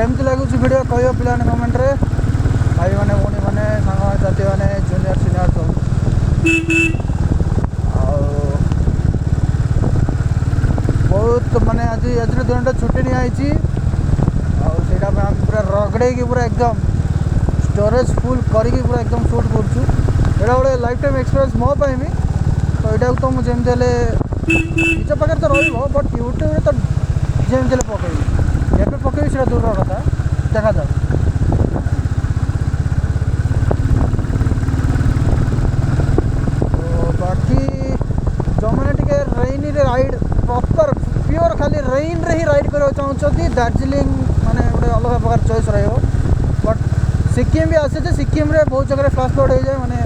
केमती लगुच वीडियो कह पे कमेंट रे भाई मैंने भौणी मैंने सांग साथी मैंने जूनियर सीनियर सब बहुत माने आज आज दिन छुट्टी नहीं आई आम पूरा रगड़े पूरा एकदम स्टोरेज फुल करके पूरा एकदम शूट करा गोटे लाइफ टाइम एक्सपीरियंस मो भी तो यहाँ तो मुझे निज पाखे तो रही बट यूट्यूब तो जमी पकई एवं पकई से दूर कथा देखा जाए तो बाकी जो मैंने टे रेन राइड प्रॉपर प्योर खाली रेन रे ही राइड करने चाहते दार्जिलिंग माने गोटे अलग प्रकार चॉइस रहा बट सिक्किम भी आसे सिक्किम रे बहुत जगह फ्लैश फ्लड हो जाए माने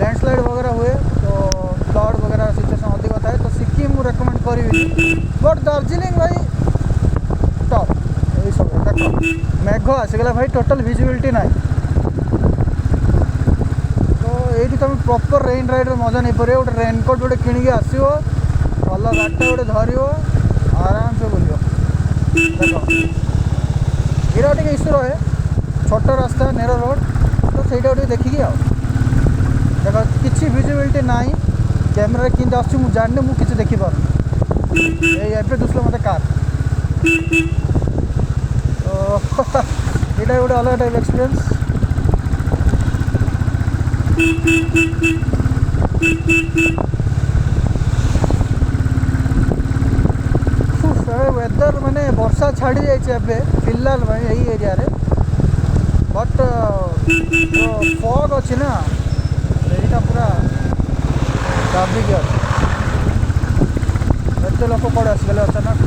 लैंडस्लाइड वगैरह हुए तो फ्लड वगैरह सिचुएशन अधिक थाए तो सिक्किम मुझे रेकमेंड करी बट दार्जिलिंग भाई टॉप यही सब देख मेघ आसीगला भाई टोटल विजिबिलिटी ना तो ये तुम प्रॉपर रेन राइड मजा नहीं पार गोटे रेनकोट गोटे किणिक आसो भल गाड़टा गोटे धर आराम से बुल देख ये टे इश्यू रहे छोट रास्ता नेरो रोड तो सहीटा देखिकी आ देख किसी विजिबिलिटी ना कैमेरा कि आसुँ जाने मुझे देखिपार ये दुसलो मत कार तो ये गोटे अलग टाइप एक्सपीरियंस वेदर माने वर्षा छाड़ी जाए फिलहाल यही एरिया रे बट जो फॉग अच्छी ना यहाँ पूरा दाबिक अच्छे एत लोक कौड़े आसगले अचानक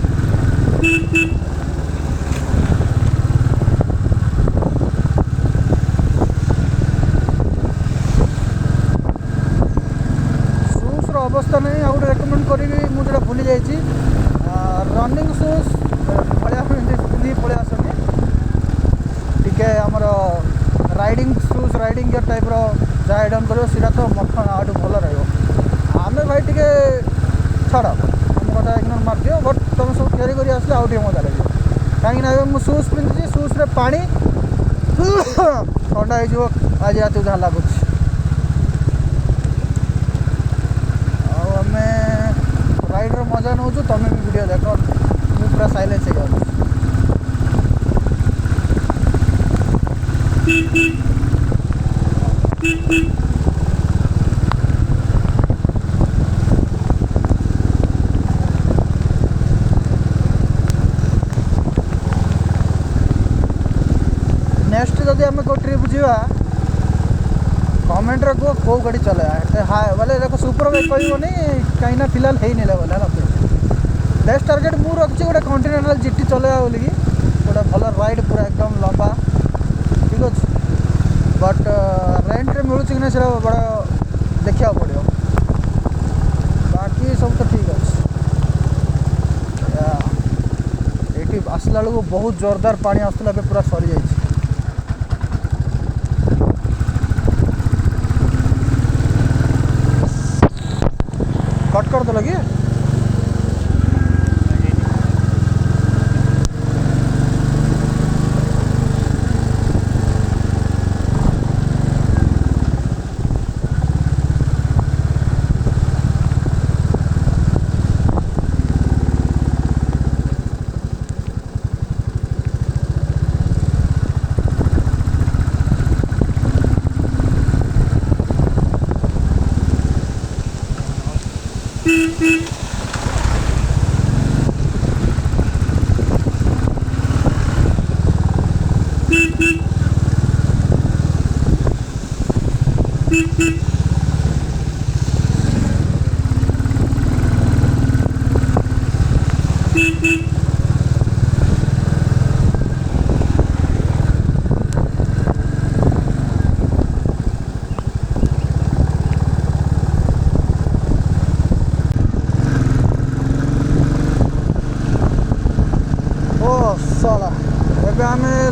शूज अवस्था नहीं आ गए रेकमेंड करी मुझे भूली जाइए रनिंग शूज पिंधि पलि आसनी टे आमर riding shoes riding gear type जहाँ एडन कर तो मखन आठ भल रमें भाई टे छाड़ आम कथा इग्नोर मार दियो बट तुम सब कैरी कर आसले आउ मजा लगे कहीं मुझे शूज पिंधि शूज रे पानी ठंडा हो आज रात जहाँ लगुच आम राइड मजा नौ तुम भी वीडियो देख मुझे पूरा साइलेंस हो जाऊँ नेक्स्ट जदि आम को ट्रिप जा कमेंट रखो कौ गाड़ी चलाया हाय बोले देखो सुपर बाइक कहनी कहीं फिलहाल है नहीं बोले नेक्स्ट टारगेट मुझे रखी गोटे कॉन्टिनेंटल जीटी चलाया बोली गोटे भल राइड पूरा एकदम लंबा ठीक अच्छे बट रेंट रे मिलूँ कि ना से बड़ा देखा पड़ो बाकी सब तो ठीक अच्छे ये आसला बेलू बहुत जोरदार पानी आसला पूरा सरी जाइए कट कर दे लगे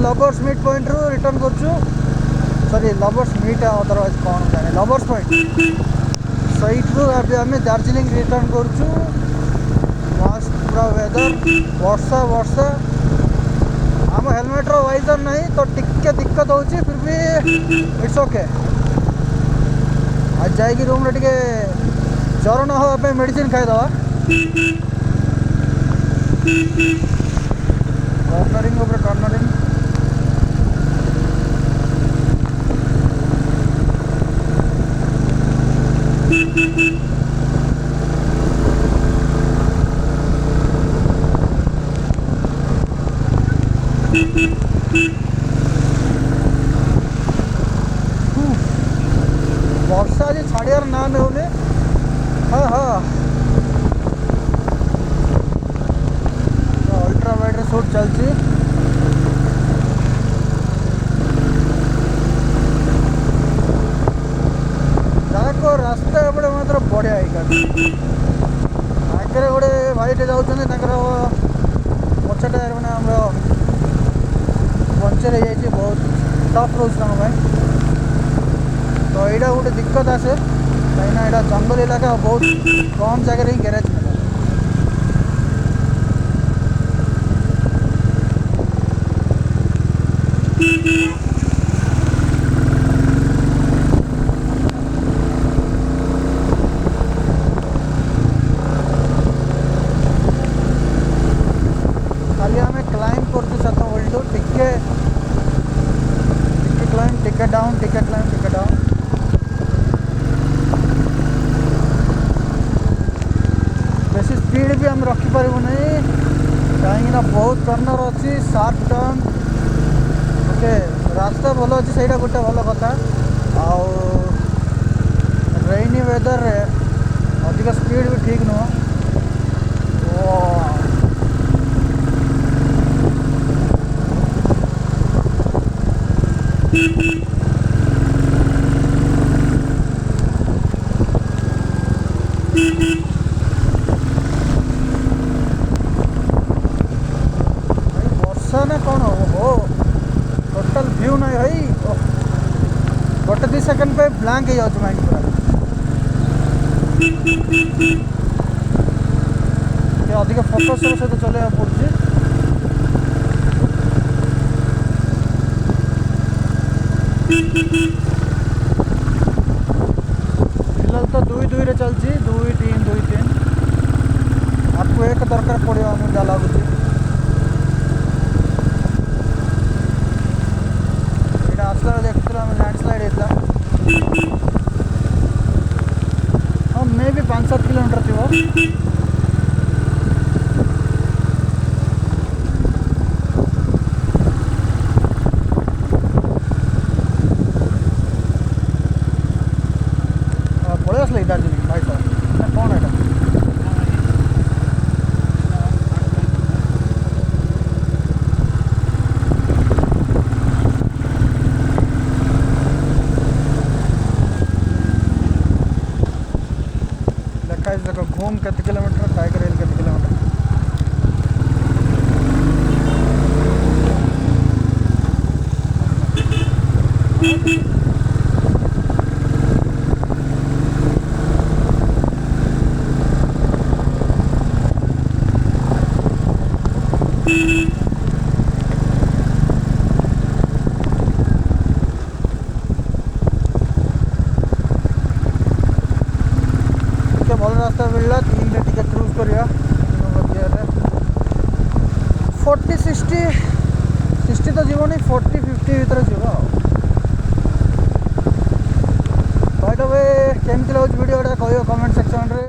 लवर्स मीट पॉइंट रू रिटर्न कर सॉरी लवर्स मीट अदरवाइज कौन जाने लवर्स पॉइंट सहीठू आम दार्जिलिंग रिटर्न करुचु मस्त पूरा वेदर वर्षा वर्षा आम हेलमेट्र वाइजर नहीं तो टिके दिक्कत होची फिर भी इट्स ओके। आज जाइए रूम रे टिके ज्वर न हो मेडिसिन खाईदवा। कॉर्नरिंग कॉर्नरिंग वर्षा आज छाड़ियार ना नेउने। हाँ हाँ अल्ट्रा वाइड शूट चलती। जाको रास्ता एपटे मात्र बढ़िया आगे गोटे भाईटे जाऊँ पछ टायर मैंने आम पंचर हो जाए बहुत टफ रोज तो यहाँ गोटे दिक्कत आसे कहीं यहाँ जंगल इलाका बहुत कम जगह ही गैरेज मिले। खाली आम क्लाइंब करते 7 वोल्ट टिके क्लाइंब टिके डाउन टिके क्लाइंब टिके डाउन। बेसी स्पीड भी आम रखिपर नहीं कहीं बहुत कर्नर अच्छी शार्प टर्न ओके रास्ता भल अच्छी से गोटे भल कथा। आउ रेनी वेदर रे अधिक स्पीड भी ठीक नुह। वर्षा ना कौन हो टोटल व्यू नहीं भाई गोटे 2 सेकंड पे ब्लैंक हो जाऊँ माइंड पूरा अधिक फोकस सहित चलवा पड़े। फिलहाल तो 2-2 रे चलती 2-3 2-3 आपको एक दरकार पड़ो आम जहाँ लगुच। यहाँ आसला देखते लैंडस्लाइड होता हाँ मे भी 5-7 किलोमीटर थी। दार्जिलिंग भाई साहब कौन है देखा इस जगह घूम कितने किलोमीटर टाइगर हिल कितने किलोमीटर। भल रास्ता मिलला 3 रे टिके क्रूज करिया 40-60 तो जीवन 40-50 भीतर जीव। बाय द वे केमती लगुच वीडियोटा कह कमेंट सेक्शन रे।